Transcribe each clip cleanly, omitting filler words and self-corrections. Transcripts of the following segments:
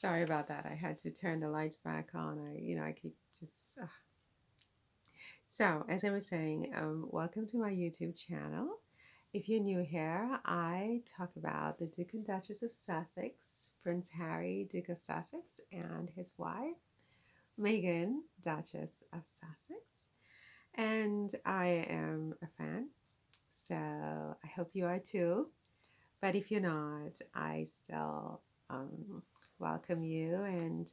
Sorry about that. I had to turn the lights back on. I keep just. So, as I was saying, welcome to my YouTube channel. If you're new here, I talk about the Duke and Duchess of Sussex, Prince Harry, Duke of Sussex, and his wife, Meghan, Duchess of Sussex. And I am a fan, so I hope you are too. But if you're not, I still welcome you and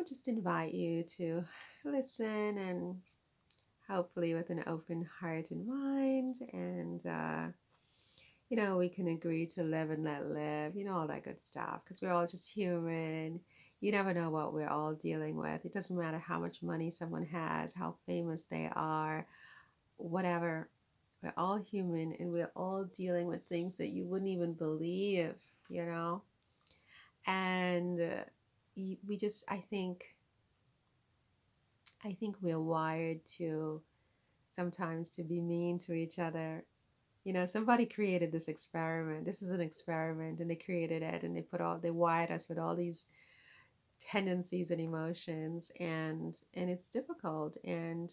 just invite you to listen and hopefully with an open heart and mind. And, we can agree to live and let live, all that good stuff, because we're all just human. You never know what we're all dealing with. It doesn't matter how much money someone has, how famous they are, whatever. We're all human and we're all dealing with things that you wouldn't even believe, you know? And we just, I think we're wired to sometimes to be mean to each other. Somebody created this experiment. This is an experiment, and they created it, and they wired us with all these tendencies and emotions, and it's difficult. And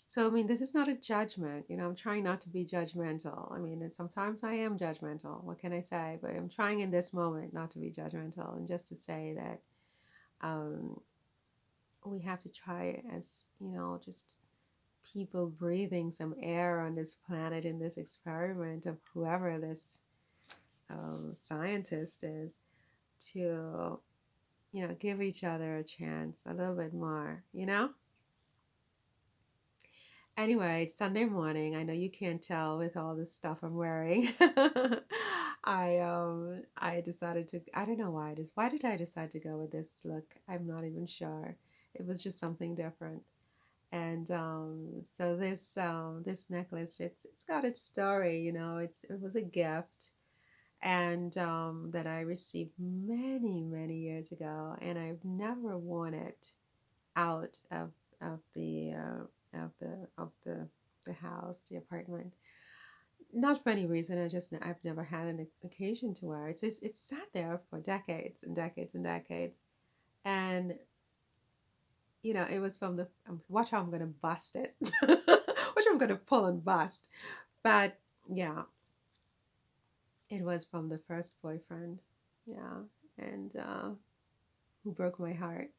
so, I mean, this is not a judgment. I'm trying not to be judgmental. I mean, and sometimes I am judgmental. What can I say? But I'm trying in this moment not to be judgmental, and just to say that um, we have to try as just people breathing some air on this planet in this experiment of whoever this scientist is, to give each other a chance a little bit more. Anyway, it's Sunday morning. I know you can't tell with all this stuff I'm wearing. I decided to, I don't know why did I decide to go with this look? I'm not even sure. It was just something different. And so this necklace, it's got its story. It was a gift, and that I received many years ago, and I've never worn it out of the house, the apartment. Not for any reason. I've never had an occasion to wear it. It's sat there for decades and decades and decades, and it was from the. Watch how I'm gonna bust it. Watch how I'm gonna pull and bust. But yeah, it was from the first boyfriend. Yeah, and who broke my heart.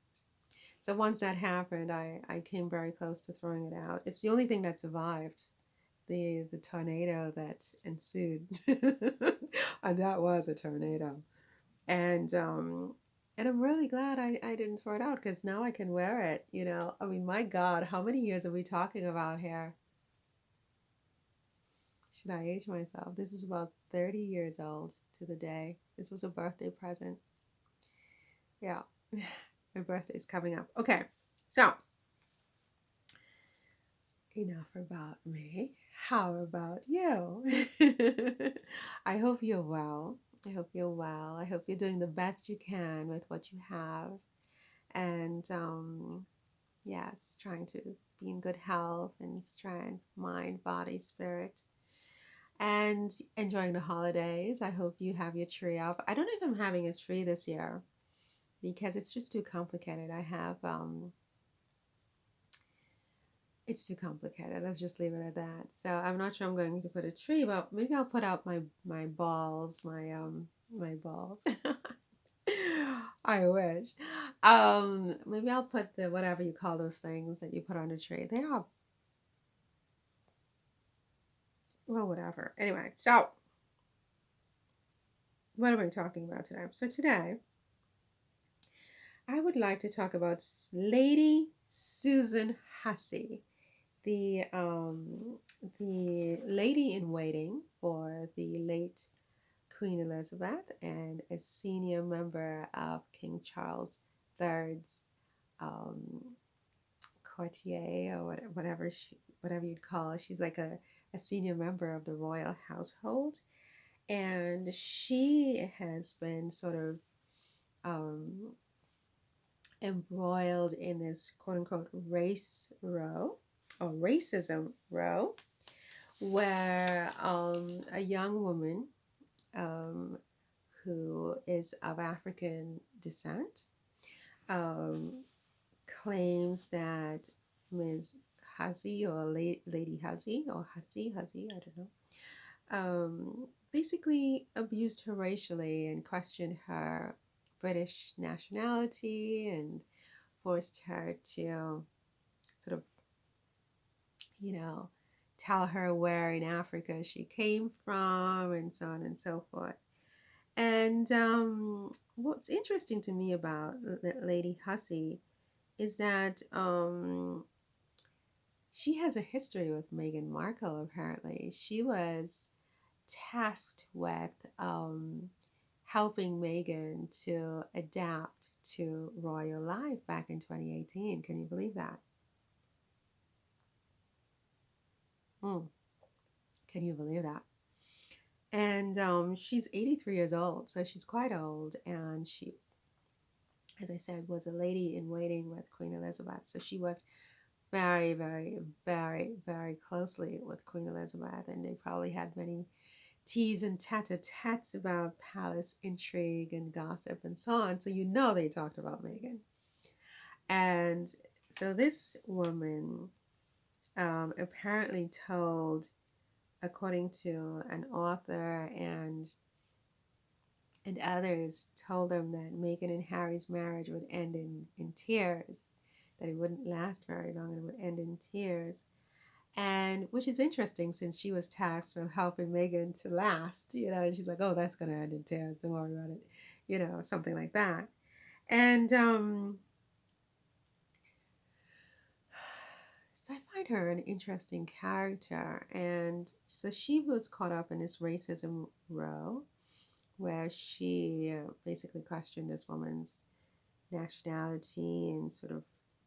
So once that happened, I came very close to throwing it out. It's the only thing that survived the tornado that ensued, and that was a tornado. And and I'm really glad I didn't throw it out, because now I can wear it. I mean, my God, how many years are we talking about here? Should I age myself? This is about 30 years old to the day. This was a birthday present. Yeah, my birthday's coming up. Okay, so enough about me. How about you? I hope you're well. I hope you're well. I hope you're doing the best you can with what you have. And yes, trying to be in good health and strength, mind, body, spirit, and enjoying the holidays. I hope you have your tree up. I don't know if I'm having a tree this year because it's just too complicated. It's too complicated. Let's just leave it at that. So I'm not sure I'm going to put a tree, but maybe I'll put out my balls, my balls. I wish. Maybe I'll put the whatever you call those things that you put on a tree. They are, well, whatever. Anyway, so what am I talking about today? So today I would like to talk about Lady Susan Hussey, the lady in waiting for the late Queen Elizabeth and a senior member of King Charles III's um, courtier, or whatever you'd call it. She's like a senior member of the royal household, and she has been sort of um, embroiled in this quote unquote race row or racism row, where a young woman um, who is of African descent, um, claims that Ms. Hussey or Lady Hussey or Hussey, I don't know, basically abused her racially and questioned her British nationality and forced her to sort of, you know, tell her where in Africa she came from and so on and so forth. And what's interesting to me about Lady Hussey is that she has a history with Meghan Markle, apparently. She was tasked with helping Meghan to adapt to royal life back in 2018. Can you believe that? Hmm. Can you believe that? And she's 83 years old, so she's quite old. And she, as I said, was a lady in waiting with Queen Elizabeth. So she worked very, very, very, very closely with Queen Elizabeth. And they probably had many teas and tete-a-tetes about palace intrigue and gossip and so on. So you know they talked about Meghan. And so this woman apparently told, according to an author and others, told them that Meghan and Harry's marriage would end in tears, that it wouldn't last very long and it would end in tears. And which is interesting since she was tasked with helping Meghan to last, and she's like, oh, that's going to end in tears. Don't worry about it, something like that. And so I find her an interesting character. And so she was caught up in this racism row where she basically questioned this woman's nationality and sort of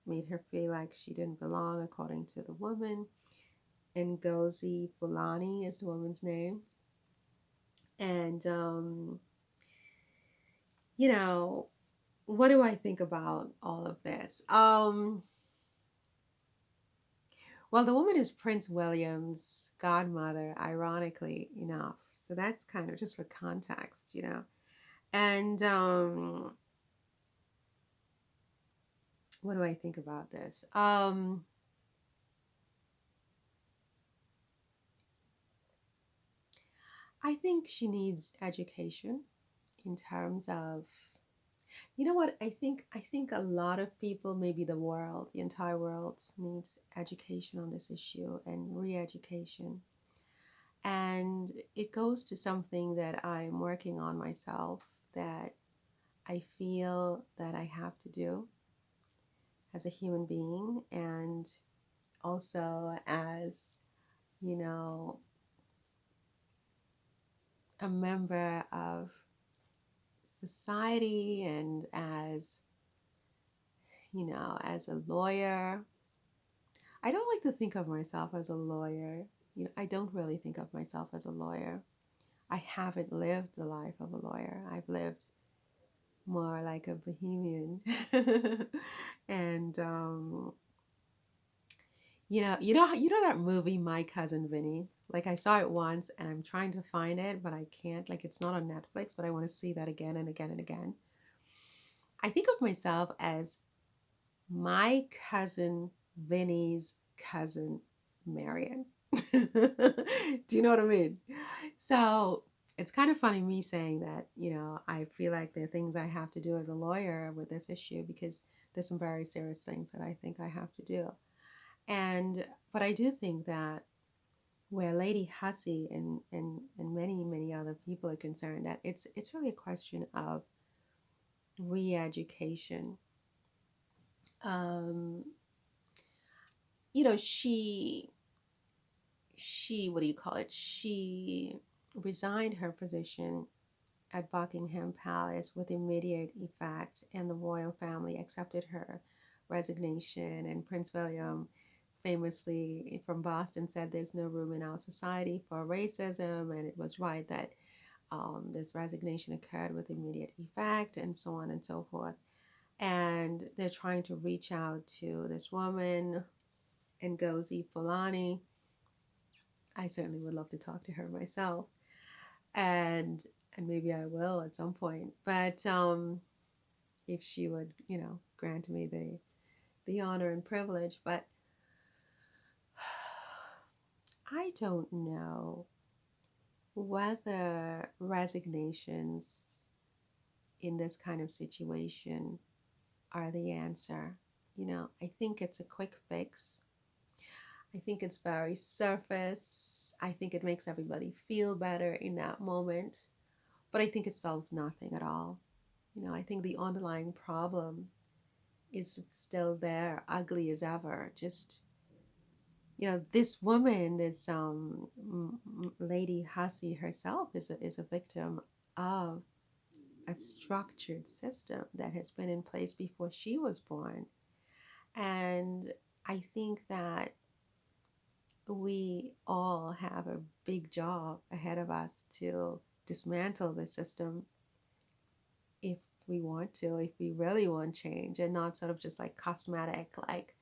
made her feel like she didn't belong according to the woman. Ngozi Fulani is the woman's name. And, what do I think about all of this? Well, the woman is Prince William's godmother, ironically enough. So that's kind of just for context. And what do I think about this? I think she needs education in terms of, you know what, I think a lot of people, maybe the world, the entire world needs education on this issue and re-education. And it goes to something that I'm working on myself, that I feel that I have to do as a human being, and also as, you know, a member of society, and as a lawyer. I don't like to think of myself as a lawyer. I don't really think of myself as a lawyer. I haven't lived the life of a lawyer. I've lived more like a bohemian. And you know that movie My Cousin Vinny? Like, I saw it once and I'm trying to find it, but I can't. Like, it's not on Netflix, but I want to see that again and again and again. I think of myself as my cousin Vinny's cousin Marion. Do you know what I mean? So it's kind of funny me saying that, I feel like there are things I have to do as a lawyer with this issue, because there's some very serious things that I think I have to do. But I do think that where Lady Hussey and many, many other people are concerned, that it's really a question of re-education. Um, she what do you call it? She resigned her position at Buckingham Palace with immediate effect, and the royal family accepted her resignation. And Prince William, famously from Boston, said there's no room in our society for racism, and it was right that this resignation occurred with immediate effect, and so on and so forth. And they're trying to reach out to this woman, Ngozi Fulani. I certainly would love to talk to her myself. And and maybe I will at some point. But if she would, grant me the honor and privilege. But I don't know whether resignations in this kind of situation are the answer. I think it's a quick fix. I think it's very surface. I think it makes everybody feel better in that moment, but I think it solves nothing at all. I think the underlying problem is still there, ugly as ever. Just, this woman, this lady Hussey herself is a victim of a structured system that has been in place before she was born. And I think that we all have a big job ahead of us to dismantle the system if we want to, if we really want change, and not sort of just like cosmetic, like,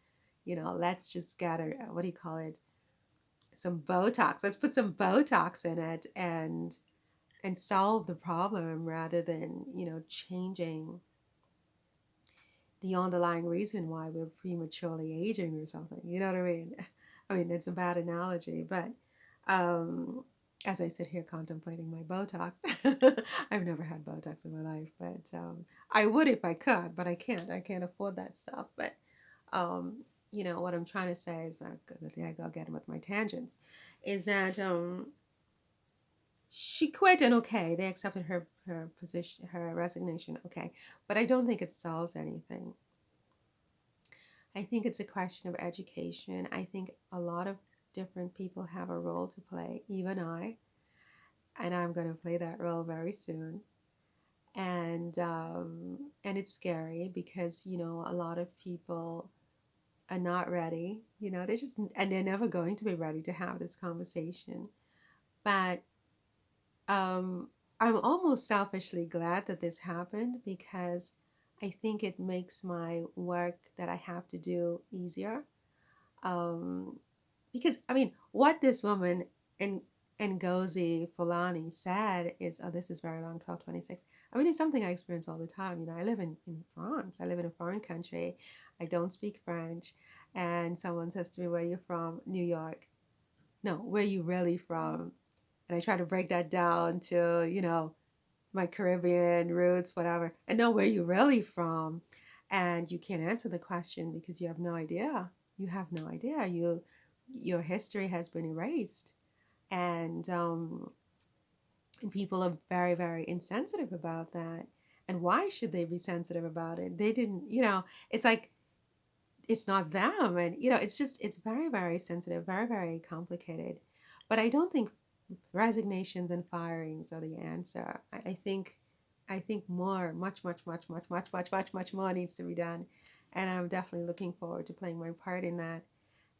let's just get a, what do you call it? Some Botox. Let's put some Botox in it and solve the problem rather than, changing the underlying reason why we're prematurely aging or something. You know what I mean? I mean, it's a bad analogy, but um, as I sit here contemplating my Botox, I've never had Botox in my life, but I would if I could, but I can't. I can't afford that stuff. But what I'm trying to say is, I go again with my tangents, is that she quit and okay, they accepted her position, her resignation, okay, but I don't think it solves anything. I think it's a question of education. I think a lot of different people have a role to play, even I, and I'm going to play that role very soon. And it's scary because a lot of people are not ready. They're just, and they're never going to be ready to have this conversation. But um, I'm almost selfishly glad that this happened because I think it makes my work that I have to do easier. Um, because I mean, what this woman and Ngozi Fulani said is, oh, this is very long, 1226. I mean, it's something I experience all the time. I live in France. I live in a foreign country. I don't speak French. And someone says to me, where are you from? New York. No, where are you really from? And I try to break that down to, my Caribbean roots, whatever. And no, where are you really from? And you can't answer the question because you have no idea. You have no idea. Your history has been erased, and people are very, very insensitive about that. And why should they be sensitive about it? They didn't, it's like it's not them, and it's very, very sensitive, very, very complicated. But I don't think resignations and firings are the answer. I think more, much, much, much, much, much, much, much, much more needs to be done, and I'm definitely looking forward to playing my part in that.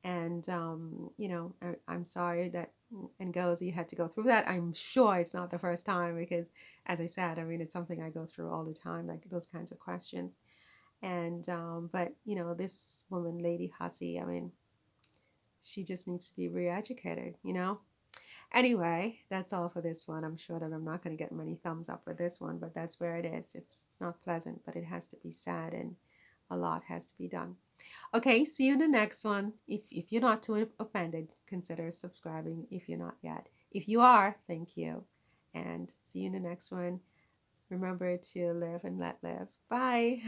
And I'm sorry that Ngozi had to go through that. I'm sure it's not the first time because, as I said, I mean it's something I go through all the time, like those kinds of questions. And but this woman, Lady Hussey, I mean, she just needs to be re-educated. Anyway, that's all for this one. I'm sure that I'm not going to get many thumbs up for this one, but that's where it is. It's not pleasant, but it has to be said, and a lot has to be done. Okay, see you in the next one. If you're not too offended, consider subscribing if you're not yet. If you are, thank you. And see you in the next one. Remember to live and let live. Bye.